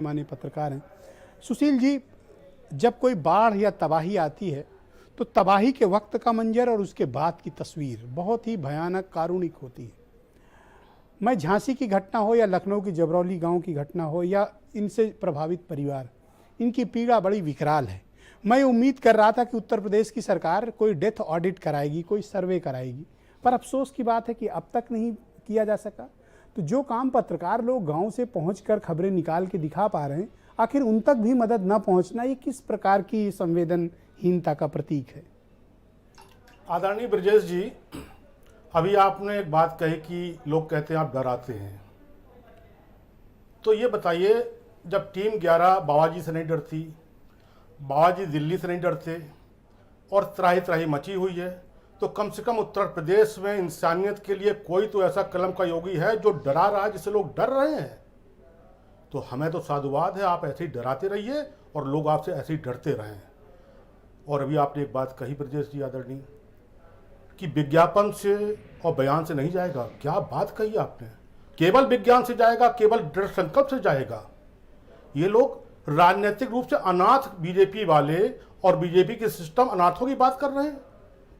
माननीय पत्रकार हैं। सुशील जी, जब कोई बाढ़ या तबाही आती है तो तबाही के वक्त का मंजर और उसके बाद की तस्वीर बहुत ही भयानक कारुणिक होती है। मैं झांसी की घटना हो या लखनऊ की जबरौली गांव की घटना हो या इनसे प्रभावित परिवार, इनकी पीड़ा बड़ी विकराल है। मैं उम्मीद कर रहा था कि उत्तर प्रदेश की सरकार कोई डेथ ऑडिट कराएगी, कोई सर्वे कराएगी, पर अफसोस की बात है कि अब तक नहीं किया जा सका। तो जो काम पत्रकार लोग गांव से पहुंचकर खबरें निकाल के दिखा पा रहे हैं, आखिर उन तक भी मदद न पहुंचना ये किस प्रकार की संवेदनहीनता का प्रतीक है? आदरणीय ब्रजेश जी, अभी आपने एक बात कही कि लोग कहते हैं आप डराते हैं। तो ये बताइए, जब टीम 11 बाबा जी से नहीं डरती, बाबा जी दिल्ली से नहीं डरते और त्राही त्राही मची हुई है, तो कम से कम उत्तर प्रदेश में इंसानियत के लिए कोई तो ऐसा कलम का योगी है जो डरा रहा है, जिससे लोग डर रहे हैं। तो हमें तो साधुवाद है, आप ऐसे ही डराते रहिए और लोग आपसे ऐसे ही डरते रहें। और अभी आपने एक बात कही ब्रजेश जी आदरणीय, कि विज्ञापन से और बयान से नहीं जाएगा। क्या बात कही आपने, केवल विज्ञान से जाएगा, केवल दृढ़ संकल्प से जाएगा। ये लोग राजनीतिक रूप से अनाथ बीजेपी वाले और बीजेपी के सिस्टम अनाथों की बात कर रहे हैं।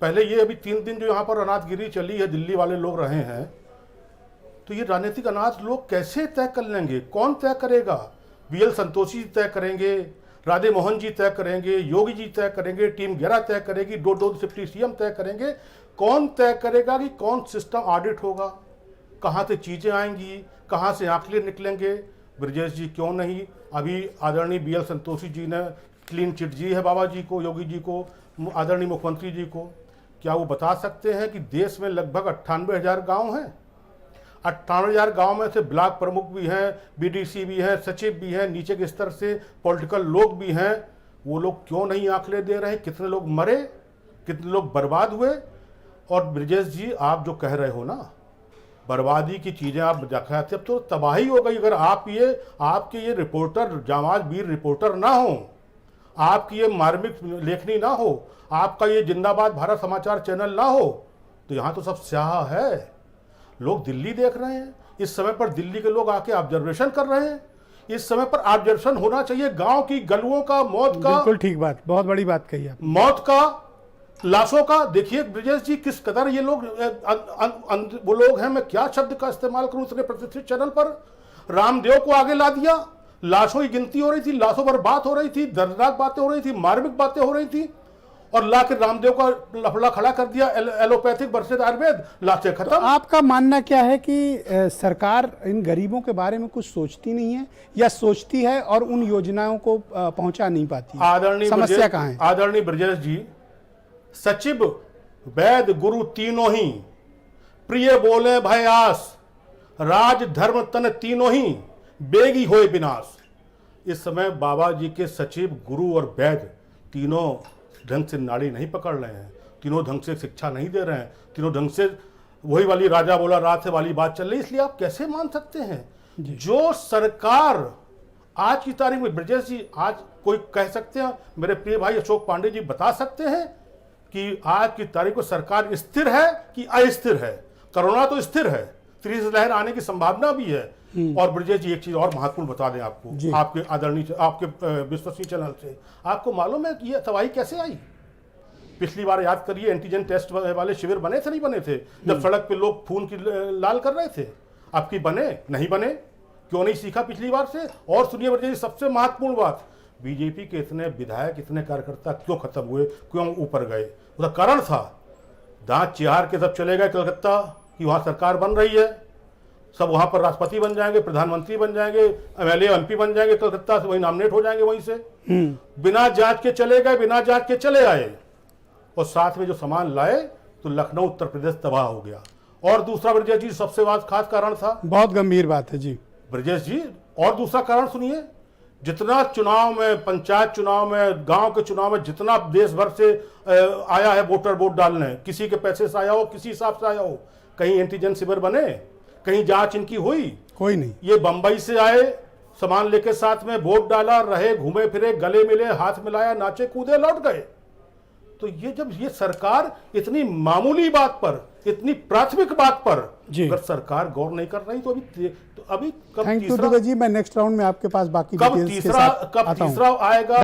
पहले ये अभी 3 दिन जो यहाँ पर अनाथगिरी चली है, दिल्ली वाले लोग रहे हैं, तो ये राजनीतिक अनाथ लोग कैसे तय कर लेंगे? कौन तय करेगा? बीएल संतोषी तय करेंगे, राधे मोहन जी तय करेंगे, योगी जी तय करेंगे, टीम 11 तय करेगी, 2 डिप्टी सीएम तय करेंगे। कौन तय करेगा कि कौन सिस्टम ऑडिट होगा? कहाँ से चीज़ें आएंगी, कहाँ से आंकड़े निकलेंगे? ब्रजेश जी, क्यों नहीं अभी आदरणीय बीएल संतोषी जी ने क्लीन चिट जी है बाबा जी को, योगी जी को, आदरणीय मुख्यमंत्री जी को, क्या वो बता सकते हैं कि देश में लगभग 98,000 गाँव हैं? 98,000 गाँव में से ब्लॉक प्रमुख भी हैं, बीडीसी भी हैं, सचिव भी हैं, नीचे के स्तर से पॉलिटिकल लोग भी हैं। वो लोग क्यों नहीं आंकड़े दे रहे हैं? कितने लोग मरे, कितने लोग बर्बाद हुए? और ब्रजेश जी, आप जो कह रहे हो ना, बर्बादी की चीज़ें आप दिखाते, अब तो तबाही हो गई। अगर आपके ये रिपोर्टर, जांबाज वीर रिपोर्टर ना हो, आपकी ये मार्मिक लेखनी ना हो, आपका ये जिंदाबाद भारत समाचार चैनल ना हो, तो यहाँ तो सब स्याह है। लोग दिल्ली देख रहे हैं, इस समय पर दिल्ली के लोग आके ऑब्जर्वेशन कर रहे हैं। इस समय पर ऑब्जर्वेशन होना चाहिए गांव की गलियों का, मौत का। बिल्कुल ठीक बात, बहुत बड़ी बात कही आप। मौत का, लाशों का। देखिए ब्रजेश जी, किस कदर ये लोग वो लोग हैं, मैं क्या शब्द का इस्तेमाल करूं इतने प्रतिष्ठित चैनल पर। रामदेव को आगे ला दिया, लाशों की गिनती हो रही थी, लाशों पर बात हो रही थी, दर्दनाक बातें हो रही थी, मार्मिक बातें हो रही थी, और ला के रामदेव का लफड़ा खड़ा कर दिया। एलोपैथिक वर्सेस आयुर्वेद, लाशें खत्म। तो आपका मानना क्या है कि सरकार इन गरीबों के बारे में कुछ सोचती नहीं है, या सोचती है और उन योजनाओं को पहुंचा नहीं पाती? समस्या कहाँ है? आदरणीय ब्रजेश जी, सचिव वैद्य गुरु तीनों ही, प्रिय बोले भय आस, राज धर्म तन तीनों ही, बेगी होए विनाश। इस समय बाबा जी के सचिव, गुरु और वैद्य तीनों ढंग से नाड़ी नहीं पकड़ रहे हैं, तीनों ढंग से शिक्षा नहीं दे रहे हैं, तीनों ढंग से वही वाली राजा बोला रात है वाली बात चल रही। इसलिए आप कैसे मान सकते हैं? जो सरकार आज की तारीख में, ब्रजेश जी, आज कोई कह सकते हैं, मेरे प्रिय भाई अशोक पांडे जी बता सकते हैं कि आज की तारीख में सरकार स्थिर है कि अस्थिर है? कोरोना तो स्थिर है, तीसरी लहर आने की संभावना भी है। और ब्रजेश जी, एक चीज और महत्वपूर्ण बता दें आपको, आपके आदरणीय, आपके विश्वसनीय चैनल से, आपको मालूम है कि ये तबाही कैसे आई? पिछली बार याद करिए, एंटीजन टेस्ट वाले शिविर बने थे नहीं बने थे, जब सड़क पे लोग खून की लाल कर रहे थे? आपकी बने नहीं बने? क्यों नहीं सीखा पिछली बार से? और सुनिए ब्रजेश जी, सबसे महत्वपूर्ण बात, बीजेपी के इतने विधायक, इतने कार्यकर्ता क्यों खत्म हुए, क्यों ऊपर गए? उसका कारण था दांत चिहार के सब चले गए कलकत्ता, कि वहाँ सरकार बन रही है, सब वहाँ पर राष्ट्रपति बन जाएंगे, प्रधानमंत्री बन जाएंगे, एमएलए एमपी बन जाएंगे, कलकत्ता से वही नॉमिनेट हो जाएंगे वहीं से। बिना जांच के चले गए, बिना जांच के चले आए, और साथ में जो सामान लाए तो लखनऊ उत्तर प्रदेश तबाह हो गया। और दूसरा ब्रजेश जी, सबसे खास कारण था, बहुत गंभीर बात है जी ब्रजेश जी, और दूसरा कारण सुनिए, जितना चुनाव में, पंचायत चुनाव में, गांव के चुनाव में, जितना देश भर से आया है वोट डालने, किसी के पैसे से आया हो, किसी हिसाब से आया हो, कहीं एंटीजन शिविर बने, कहीं जांच इनकी हुई? कोई नहीं। ये बंबई से आए, सामान लेके साथ में, वोट डाला, रहे, घूमे फिरे, गले मिले, हाथ मिलाया, नाचे कूदे, लौट गए। तो ये जब ये सरकार इतनी मामूली बात पर, इतनी प्राथमिक बात पर जी। अगर सरकार गौर नहीं कर रही तो अभी कब थैंक यू दुबे जी। मैं नेक्स्ट राउंड में आपके पास बाकी कब डिटेल्स के साथ आता हूं। तीसरा आएगा।